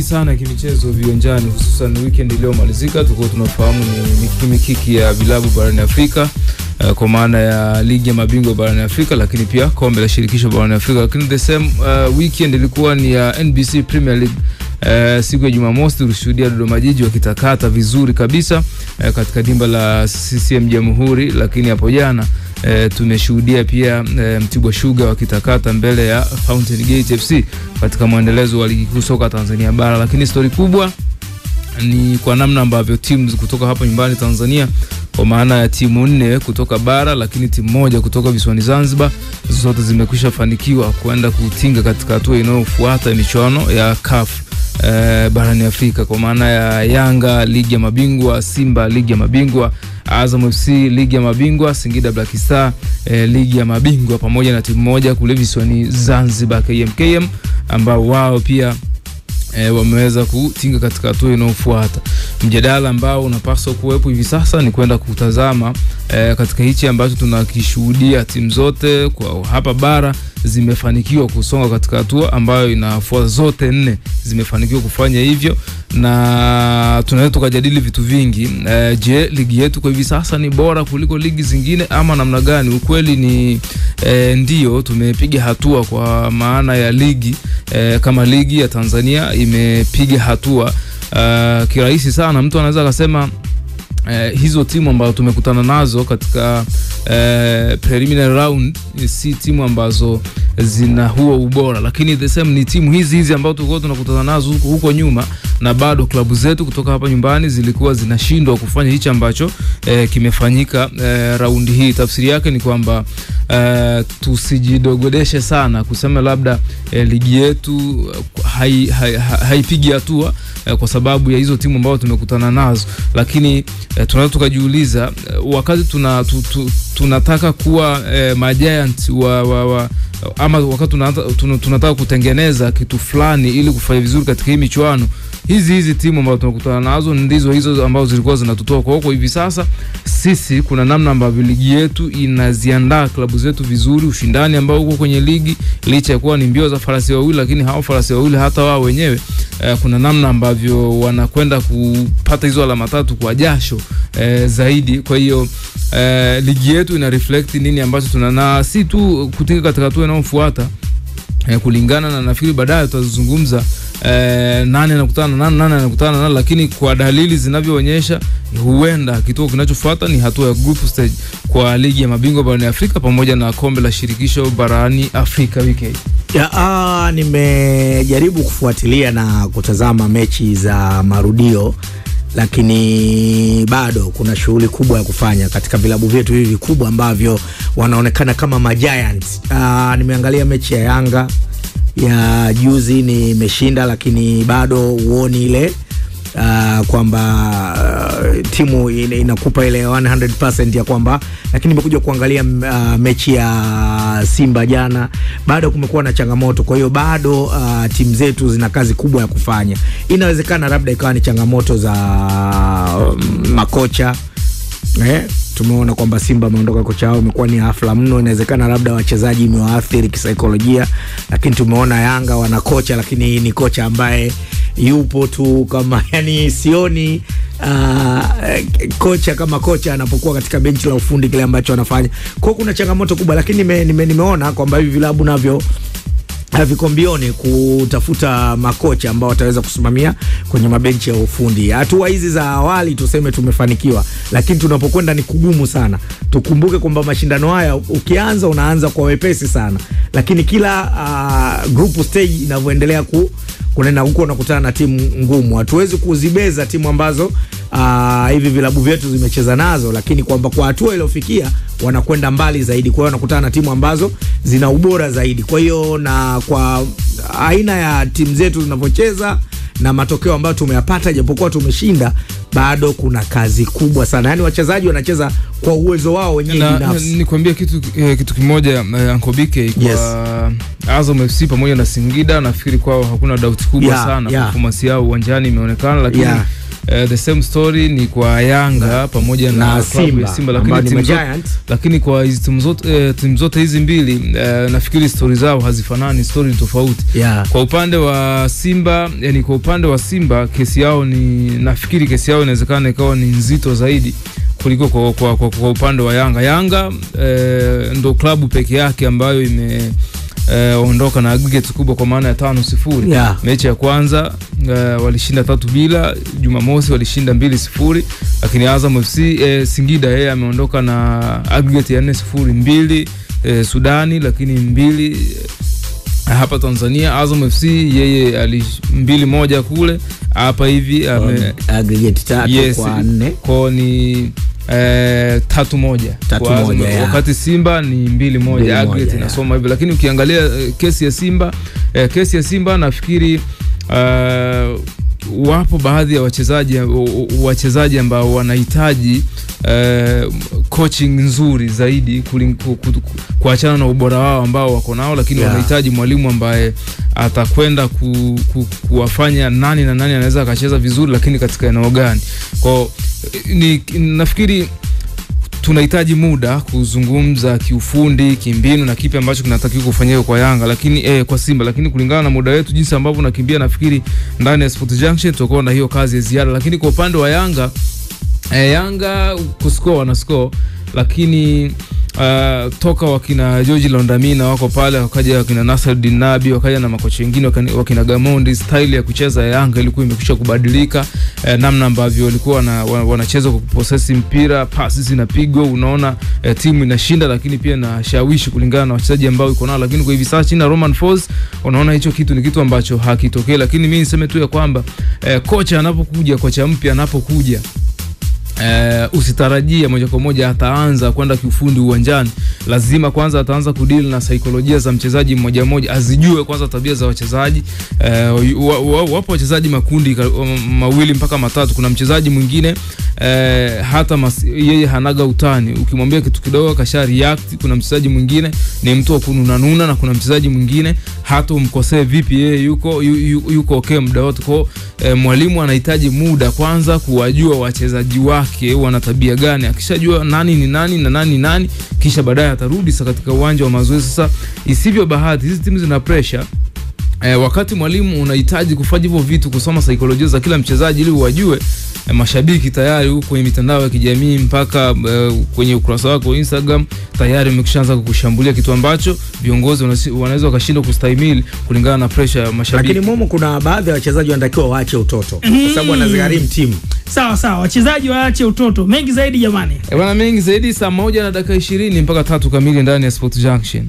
sana kimichezo viwanjani, hususan weekend iliyomalizika. Tulikuwa tunafahamu ni mikiki ya vilabu barani Afrika, kwa maana ya ligi ya mabingwa barani Afrika, lakini pia kombe la shirikisho barani Afrika. Lakini the same weekend ilikuwa ni ya NBC Premier League. Siku ya Jumamosi tulishuhudia Dodoma Jiji wakitakata vizuri kabisa katika dimba la CCM Jamhuri, lakini hapo jana tumeshuhudia pia Mtibwa Sugar wakitakata mbele ya Fountain Gate FC katika muendelezo wa ligi kuu soka Tanzania bara. Lakini story kubwa ni kwa namna ambavyo timu kutoka hapa nyumbani Tanzania, kwa maana ya timu 4 kutoka bara lakini timu moja kutoka visiwani Zanzibar, zote zimekwisha fanikiwa kwenda kutinga katika hatua inayofuata michuano ya CAF barani Afrika, kwa maana ya Yanga ligi ya mabingwa, Simba ligi ya mabingwa, Azam FC ligi ya mabingwa, Singida Black Star ligi ya mabingwa, pamoja na timu moja kule visiwani Zanzibar KMKM, ambao wao pia wameweza kutinga katika hatua inayofuata. Mjadala ambao unapaswa kuwepo hivi sasa ni kwenda kutazama katika hichi ambacho tunakishuhudia, timu zote kwa hapa bara zimefanikiwa kusonga katika hatua ambayo inafuata, zote 4 zimefanikiwa kufanya hivyo, na tunaweza tukajadili vitu vingi. Je, ligi yetu kwa hivi sasa ni bora kuliko ligi zingine ama namna gani? Ukweli ni ndio tumepiga hatua, kwa maana ya ligi kama ligi ya Tanzania imepiga hatua kirahisi sana. Mtu anaweza akasema hizo timu ambazo tumekutana nazo katika preliminary round si timu ambazo zina huo ubora, lakini the same ni timu hizi ambazo tulikuwa tunakutana nazo huko nyuma, na bado klabu zetu kutoka hapa nyumbani zilikuwa zinashindwa kufanya hicho ambacho kimefanyika raundi hii. Tafsiri yake ni kwamba tusijidogodeshe sana kusema labda ligi yetu haipigi hatua kwa sababu ya hizo timu ambazo tumekutana nazo, lakini tunaweza tukajiuliza, wakati tunataka kuwa magiant ama wakati tunataka kutengeneza kitu fulani ili kufanya vizuri katika hii michuano, hizi timu ambazo tunakutana nazo ndizo hizo ambazo zilikuwa zinatutoa. Kwa hivi sasa sisi kuna namna ambavyo ligi yetu inaziandaa klabu zetu vizuri, ushindani ambao uko kwenye ligi, licha ya kuwa ni mbio za farasi wawili, lakini hao farasi wawili hata wao wenyewe kuna namna ambavyo wanakwenda kupata hizo alama 3 kwa jasho zaidi. Kwa hiyo ligi yetu ina reflect nini ambacho tunana, si tu kutinga katika hatua inayofuata kulingana na, nafikiri baadaye tutazungumza nani anakutana na, lakini kwa dalili zinavyoonyesha huenda kituo kinachofuata ni hatua ya group stage kwa ligi ya mabingwa barani Afrika pamoja na kombe la shirikisho barani Afrika wiki hii. Nimejaribu kufuatilia na kutazama mechi za marudio, lakini bado kuna shughuli kubwa ya kufanya katika vilabu vyetu hivi vikubwa ambavyo wanaonekana kama magiants. Nimeangalia mechi ya Yanga ya juzi, nimeshinda, lakini bado uoni ile kwamba timu inakupa ile 100% ya kwamba, lakini nimekuja kuangalia mechi ya Simba jana, bado kumekuwa na changamoto. Kwa hiyo bado timu zetu zina kazi kubwa ya kufanya. Inawezekana labda ikawa ni changamoto za makocha. Tumeona kwamba Simba ameondoka, kocha wao imekuwa ni hafla mno, inawezekana labda wachezaji imewaathiri kisaikolojia, lakini tumeona Yanga wana kocha, lakini ni kocha ambaye yupo tu kama, yani sioni kocha kama kocha anapokuwa katika benchi la ufundi kile ambacho anafanya. Kwa kuna changamoto kubwa, lakini nimeona kwamba hivi vilabu navyo haviko mbioni kutafuta makocha ambao wataweza kusimamia kwenye mabenchi ya ufundi. Hatua hizi za awali tuseme tumefanikiwa, lakini tunapokwenda ni kugumu sana. Tukumbuke kwamba mashindano haya ukianza unaanza kwa wepesi sana, lakini kila group stage inavyoendelea kunena huko unakutana na timu ngumu. Hatuwezi kuzibeza timu ambazo hivi vilabu vyetu zimecheza nazo, lakini kwamba kwa hatua iliyofikia wanakwenda mbali zaidi. Kwa hiyo wanakutana na timu ambazo zina ubora zaidi. Kwa hiyo na kwa aina ya timu zetu zinavyocheza na matokeo ambayo tumeyapata, japokuwa tumeshinda, bado kuna kazi kubwa sana. Yani wachezaji wanacheza kwa uwezo wao wenyewe binafsi. Nikwambia kitu kimoja, Uncle BK, kwa Azam FC pamoja na Singida, nafikiri kwao hakuna doubt kubwa sana. Performance yao uwanjani imeonekana, lakini the same story ni kwa Yanga pamoja na Simba, lakini kwa hizi timu zote hizi mbili nafikiri story zao hazifanani, story tofauti. Kwa upande wa Simba, yani kwa upande wa Simba kesi yao nafikiri kesi yao inawezekana ikawa ni nzito zaidi kuliko kwa upande wa Yanga. Yanga ndo klabu peke yake ambayo ondoka na aggregate kubwa kwa maana ya 5-0. Mechi ya kwanza walishinda 3-0, Jumamosi walishinda 2-0, lakini Azam FC Singida yeye ameondoka na aggregate ya 4-0, 2 Sudani, lakini 2 hapa Tanzania. Azam FC yeye 2-1 kule, hapa hivi aggregate 3 kwa 4 kwa ni 3-1 wakati Simba ni 2-1 aggregate inasoma hivyo. Lakini ukiangalia kesi ya Simba nafikiri wapo baadhi ya wachezaji ambao wanahitaji coaching nzuri zaidi kuachana na ubora wao ambao wako nao, lakini wanahitaji mwalimu ambaye atakwenda kuwafanya nani na nani anaweza akacheza vizuri, lakini katika eneo gani. Kwa nafikiri tunahitaji muda kuzungumza kiufundi, kimbinu na kipi ambacho kinatakiwa kufanywa kwa Yanga, lakini kwa Simba, lakini kulingana na muda wetu jinsi ambavyo nakimbia, nafikiri ndani ya Sport Junction tutakuwa na hiyo kazi ya ziada. Lakini kwa upande wa Yanga, Yanga kuscore wanascore, lakini toka wakina George Londamina wako pale, wakaja wakina Nasruddin Nabi, wakaja na makocha wengine wakina Gamondi, style ya kucheza ya Yanga ilikuwa imekwisha kubadilika. Namna ambavyo walikuwa wanacheza kwa possess mpira, pasi zinapigwa, unaona timu inashinda, lakini pia na shawishi kulingana na wachezaji ambao iko nao. Lakini kwa hivi sasa chini Roman Falls unaona hicho kitu ni kitu ambacho hakitokei. Lakini mimi niseme tu ya kwamba kocha anapokuja, kocha mpya anapokuja, usitarajia moja kwa moja ataanza kwenda kiufundi uwanjani. Lazima kwanza ataanza kudeal na saikolojia za mchezaji mmoja mmoja, azijue kwanza tabia za wachezaji. Wapo wachezaji makundi mawili mpaka matatu. Kuna mchezaji mwingine hata yeye hanaga utani, ukimwambia kitu kidogo kasha react. Kuna mchezaji mwingine ni mtu wa kununanuna, na kuna mchezaji mwingine hata umkosee vipi yeye yuko okay muda wote. Kwa mwalimu anahitaji muda kwanza kuwajua wachezaji wake wana tabia gani. Akishajua nani ni nani na nani nani, kisha baadaye atarudi sasa katika uwanja wa mazoezi. Sasa isivyo bahati, hizi timu zina pressure. Wakati mwalimu unahitaji kufanya hivyo vitu, kusoma saikolojia za kila mchezaji ili uwajue, mashabiki tayari huko kwenye mitandao ya kijamii mpaka kwenye ukurasa wako Instagram tayari umekishaanza kukushambulia, kitu ambacho viongozi wanaweza wakashindwa kustahimili kulingana na pressure ya mashabiki. Lakini Momo, kuna baadhi ya wachezaji wanatakiwa waache utoto kwa sababu wanazigharimu timu. Sawa, wachezaji waache utoto. Mengi zaidi jamani. Bwana, mengi zaidi saa 1:20 mpaka 3 kamili ndani ya Sport Junction.